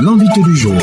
L'invité du jour.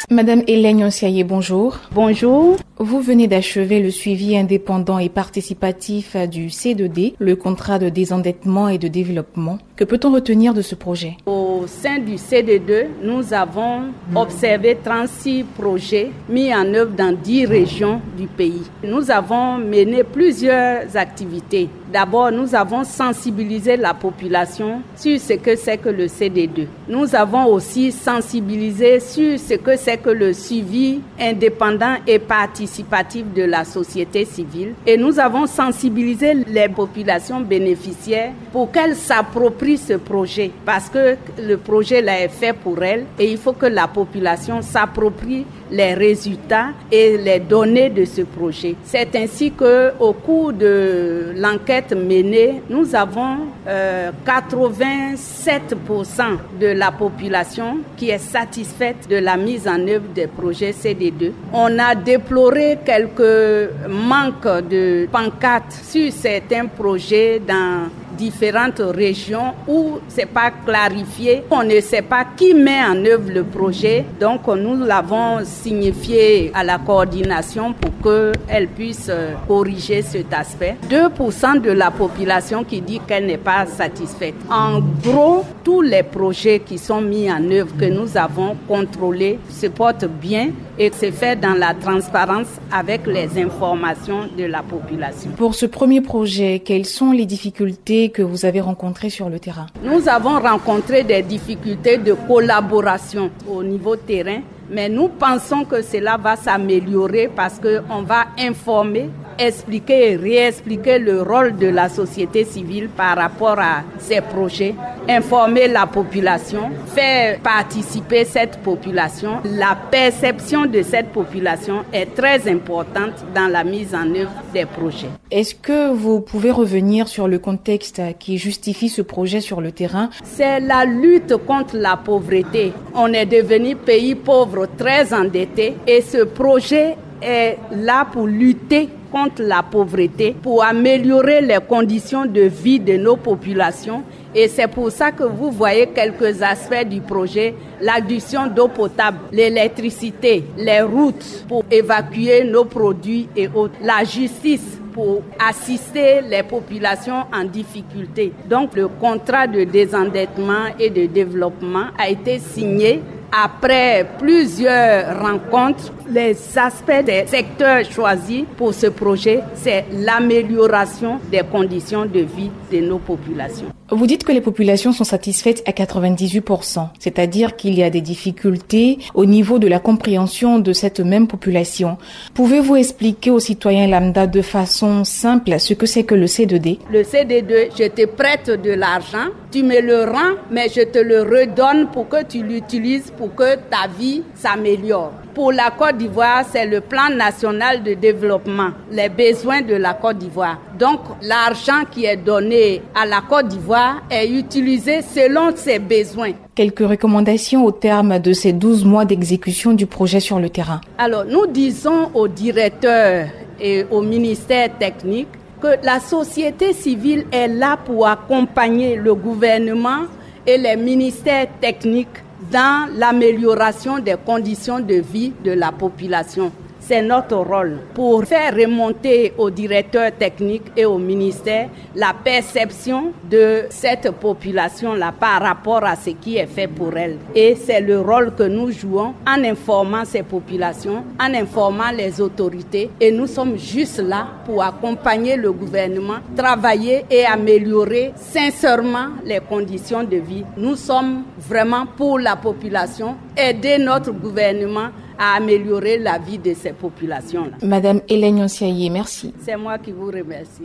Madame Hélène Nyossiaye, bonjour. Bonjour. Vous venez d'achever le suivi indépendant et participatif du C2D, le contrat de désendettement et de développement. Que peut-on retenir de ce projet? Au sein du CD2, nous avons observé 36 projets mis en œuvre dans 10 régions du pays. Nous avons mené plusieurs activités. D'abord, nous avons sensibilisé la population sur ce que c'est que le CD2. Nous avons aussi sensibilisé sur ce que c'est que le suivi indépendant et participatif de la société civile. Et nous avons sensibilisé les populations bénéficiaires pour qu'elles s'approprient ce projet. Parce que le projet là est fait pour elles et il faut que la population s'approprie les résultats et les données de ce projet. C'est ainsi qu'au cours de l'enquête menée, nous avons 87% de la population qui est satisfaite de la mise en œuvre des projets CD2. On a déploré quelques manques de pancartes sur certains projets dans différentes régions où c'est pas clarifié. On ne sait pas qui met en œuvre le projet. Donc, nous l'avons signifié à la coordination pour qu'elle puisse corriger cet aspect. 2% de la population qui dit qu'elle n'est pas satisfaite. En gros, tous les projets qui sont mis en œuvre, que nous avons contrôlés, se portent bien et c'est fait dans la transparence avec les informations de la population. Pour ce premier projet, quelles sont les difficultés que vous avez rencontrées sur le terrain? Nous avons rencontré des difficultés de collaboration au niveau terrain, mais nous pensons que cela va s'améliorer parce qu'on va informer, expliquer et réexpliquer le rôle de la société civile par rapport à ces projets, informer la population, faire participer cette population. La perception de cette population est très importante dans la mise en œuvre des projets. Est-ce que vous pouvez revenir sur le contexte qui justifie ce projet sur le terrain? C'est la lutte contre la pauvreté. On est devenu pays pauvre, très endetté, et ce projet est là pour lutter contre la pauvreté, pour améliorer les conditions de vie de nos populations. Et c'est pour ça que vous voyez quelques aspects du projet, l'adduction d'eau potable, l'électricité, les routes pour évacuer nos produits et autres, la justice pour assister les populations en difficulté. Donc le contrat de désendettement et de développement a été signé après plusieurs rencontres. Les aspects des secteurs choisis pour ce projet, c'est l'amélioration des conditions de vie de nos populations. Vous dites que les populations sont satisfaites à 98%, c'est-à-dire qu'il y a des difficultés au niveau de la compréhension de cette même population. Pouvez-vous expliquer aux citoyens lambda de façon simple ce que c'est que le C2D? Le CD2, je te prête de l'argent, tu me le rends, mais je te le redonne pour que tu l'utilises pour que ta vie s'améliore. Pour la Côte d'Ivoire, c'est le plan national de développement, les besoins de la Côte d'Ivoire. Donc, l'argent qui est donné à la Côte d'Ivoire est utilisé selon ses besoins. Quelques recommandations au terme de ces 12 mois d'exécution du projet sur le terrain. Alors, nous disons aux directeurs et au ministère technique que la société civile est là pour accompagner le gouvernement et les ministères techniques dans l'amélioration des conditions de vie de la population. C'est notre rôle pour faire remonter aux directeurs techniques et au ministère la perception de cette population-là par rapport à ce qui est fait pour elle. Et c'est le rôle que nous jouons en informant ces populations, en informant les autorités. Et nous sommes juste là pour accompagner le gouvernement, travailler et améliorer sincèrement les conditions de vie. Nous sommes vraiment pour la population, aider notre gouvernement à améliorer la vie de ces populations-là. Madame Hélène Nyossiaye, merci. C'est moi qui vous remercie.